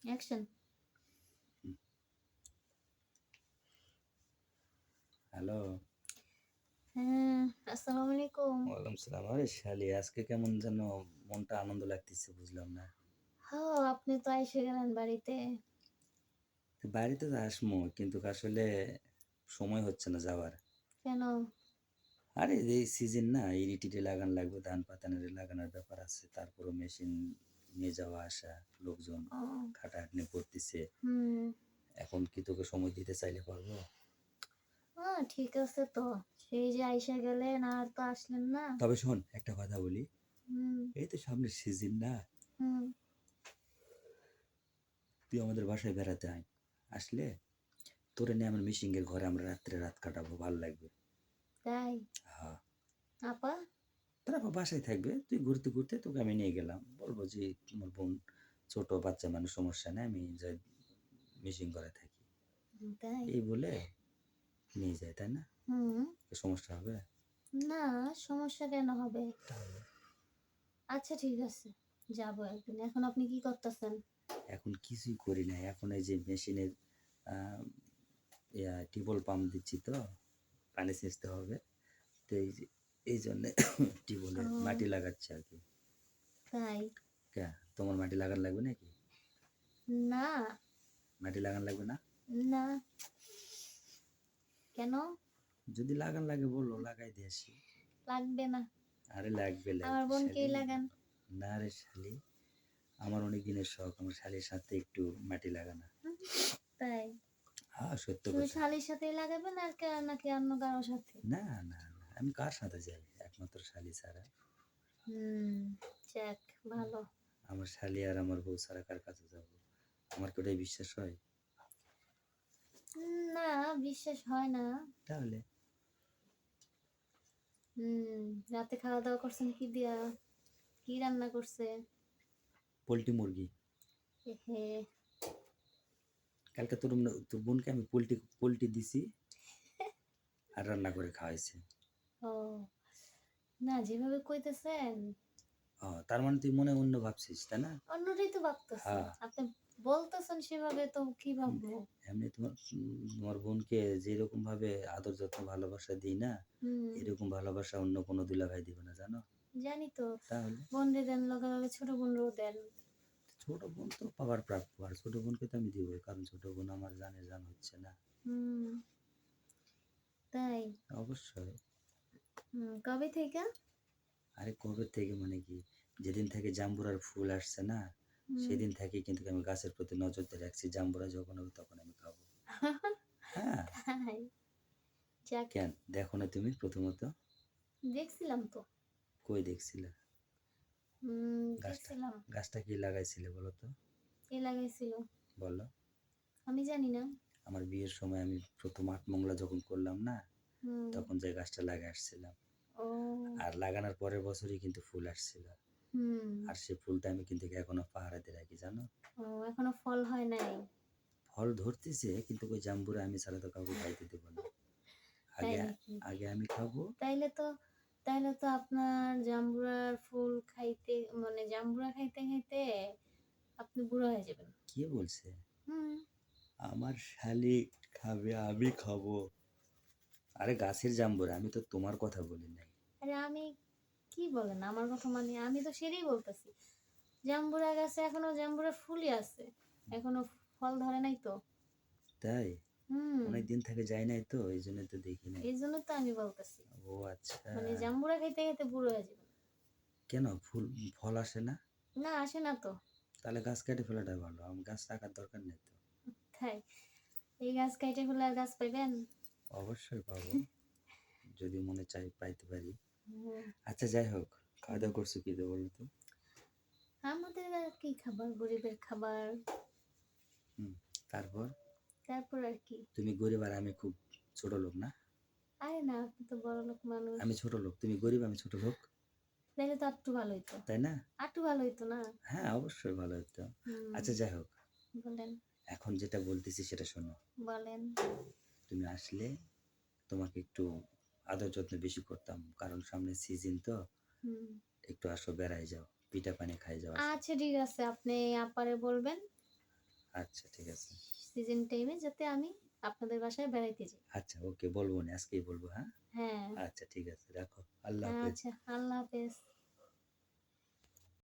Action. Hello. হ্যাঁ, আসসালামু আলাইকুম। ওয়ালাইকুম সালাম। আরে শালি, আজকে কেমন যেন মনটা আনন্দ লাগতেছে, বুঝলাম না। আপনি তো আইসা গেলেন বাড়িতে। তো বাড়িতে তো আসমু, কিন্তু আসলে সময় হচ্ছে না যাওয়ার। কেন? আরে এই সিজন না, ইরিটিটে লাগান লাগবে, ধান পাতানের লাগানোর ব্যাপার আছে, তারপরও মেশিন নিয়ে যাওয়া আসা, লোকজন ও খাটাখাটনি করতেছে। হুম। এখন কি তোকে সময় দিতে চাইলে পারবো? ঠিক আছে তো। সেই যে আইসা গেলেন আর তো আসলেন না। তবে শোন, একটা কথা বলি। হুম, এই তো সামনে সিজন না, হুম। তুই আমাদের বাসায় বেড়াতে আয়। আসলে তোরে নিয়ে আমার মিশিংয়ের ঘরে আমরা রাত্রে রাত কাটাবো, ভালো লাগবে। তাই? হ্যাঁ, আপা? তারা বাসায় থাকবে, তুই ঘুরতে ঘুরতে তোকে আমি নিয়ে গেলাম, বলবো যে তোমার বোন ছোট বাচ্চা মানুষ, সমস্যা নেই, আমি যাই মিশিং করে থাকি, তাই? এই বলে নিয়ে যায়, তাই না? হুম। সমস্যা হবে? না, সমস্যা কেন হবে? তাহলে আচ্ছা ঠিক আছে, যাবো একদিন। এখন আপনি কি করতেছেন? এখন কিছুই করি না, এখন এই যে মেশিনের টিউবওয়েল পাম্প দিচ্ছি তো, পানি সেচতে হবে, তো এই জন্যে টিউবওয়েলে ও মাটি লাগাচ্ছে আর কি। তাই? কে, তোমার মাটি লাগান লাগবে নাকি? না, মাটি লাগান লাগবে না? না। কেন? যদি লাগান লাগে বললো, লাগাই দিয়ে আসি। লাগবে না। আরে লাগবে আমার লাগবে বোনকেই শালি। লাগান। না রে শালি, আমার অনেক দিনের শখ আমার শালির সাথে একটু মাটি লাগানো। হুম, তাই? হ্যাঁ, সত্য শুধু কথা। শালির সাথেই লাগাবেন আর নাকি অন্য কারোর সাথে? না না না, আমি কার সাথে যাই একমাত্র শালি ছাড়া? হুম, যাক ভালো। আমার শালি আর আমার বউ ছাড়া কার কাছে যাব? আমার কি ওটাই বিশ্বাস হয়? না, বিশ্বাস হয় না। তাহলে হুম, রাতে খাওয়া দাওয়া করছেন কি দিয়া? কি রান্না করছে? পোলট্রি মুরগি। হে। কালকে তোর বোনকে আমি পোলট্রি পোলট্রি দিছি আর রান্না করে খাওয়াইছি। ও না, যেভাবে কইতেছেন তার মানে তুই মনে অন্য ভাবছিস, তাই না? অন্যটাই তো ভাবতেছি। হ্যাঁ। আপনি বলতেছেন সেভাবে, তো কি ভাববো? এমনি তোমার বোনকে যেরকম ভাবে আদর যত্ন ভালোবাসা দিই না, হুম, এরকম ভালোবাসা অন্য কোনো দুলাভাই দিবে না, জানো? জানি তো। তাহলে বোনরে দেন, লগে লগে ছোট বোনরেও দেন। ছোট বোন তো পাওয়ার প্রাপ্য, আর ছোট বোনকে তো আমি দিবই, কারণ ছোট বোন আমার জান হচ্ছে না। হুম, তাই? অবশ্যই। কবে থেকে? আরে কবে থেকে মানে কি, যেদিন থেকে জাম্বুরার ফুল আসছে না, হুম। সেদিন থেকে কিন্তু আমি গাছের প্রতি নজর দিয়ে রাখছি, জাম্বুরা যখন হবে তখন আমি খাবো। হ্যাঁ। তাই? যাক, কেন দেখো না তুমি প্রথমত? দেখছিলাম তো। কই দেখছিলে? গাছটা দেখছিলাম। গাছটা কি লাগাইছিলে বলো তো? কে লাগাইছিল? বলো। আমি জানি না। আমার বিয়ের সময় আমি প্রথম আটমংলা যখন করলাম না, হুম। তখন যে গাছটা লাগিয়ে আসছিলাম, ও আর লাগানোর পরের বছরই কিন্তু ফুল আসছিল। হুম। আর সেই ফুলটা আমি কিন্তু এখনো পাহারাতে রাখি, জানো? এখনো ফল হয় নাই? ফল ধরতেছে, কিন্তু ওই জাম্বুরা আমি ছাড়া তো কাউকে খাইতে দেবো না। তাই আগে নাকি? আগে আমি খাবো। তাইলে তো তাইলে তো আপনার জাম্বুরার ফুল খাইতে, মানে জাম্বুরা খাইতে খাইতে আপনি বুড়ো হয়ে যাবেন। কে বলছে? হুম। আমার শালি খাবে, আমি খাবো। আরে গাছের জাম্বুরা, আমি তো তোমার কথা বলি নাই। আরে আমি, কি বলেন আমার কথা, মানে আমি তো সেটাই বলতেছি। জাম্বুরা গাছে এখনো জাম্বুরা ফুলই আছে, এখনো ফল ধরে নাই তো। তাই? হুম। অনেক দিন থেকে যাই নাই তো, এই জন্য তো দেখি নাই। এই জন্য তো আমি বলতেছি, ও আচ্ছা। মানে জাম্বুরা খাইতে খাইতে বুড়ো হয়ে যাবেন। কেন ফল আসে না? না, আসে না তো। তাহলে গাছ কেটে ফেলাটা ভালো, আমার গাছ রাখার দরকার নেই তো। তাই? এই গাছ কাইটে ফেলে আর গাছ পাইবেন? অবশ্যই পাবো, যদি মনে চাই পাইতে পারি। হুম, আচ্ছা যাই হোক, খাওয়া হুম। দাওয়া করছো কি দিয়ে বলো তো? আমাদের আর কি খাবার, গরিবের খাবার। হুম। তারপর? তারপর আর কি? তুমি গরিব আর আমি খুব ছোট লোক না? আরে না, আপনি তো বড় লোক মানুষ। আমি ছোট লোক, তুমি গরিব, আমি ছোট লোক, তাইলে তো আরটু ভালো হইতো। তাই না? আরটু ভালো হইতো না? হ্যাঁ, অবশ্যই ভালো হতো। হুম। আচ্ছা যাই হোক, বলেন। এখন যেটা বলতেছি সেটা শোনো। বলেন। তুমি আসলে তোমাকে একটু আদর যত্ন বেশি করতাম, কারণ সামনে সিজন তো। হুম। একটু আসো, বেড়াই যাও, পিঠা পানি খাই যাও, আসো। আচ্ছা ঠিক আছে, আপনি আপারে বলবেন। আচ্ছা ঠিক আছে। সিজন টাইমে যাতে আমি আপনাদের বাসায় বেড়াইতে যাই। আচ্ছা ওকে বলবো না, আজকেই বলবো, হ্যাঁ? হ্যাঁ, আচ্ছা ঠিক আছে, রাখো। আল্লাহ হাফেজ। আচ্ছা, আল্লাহ হাফেজ।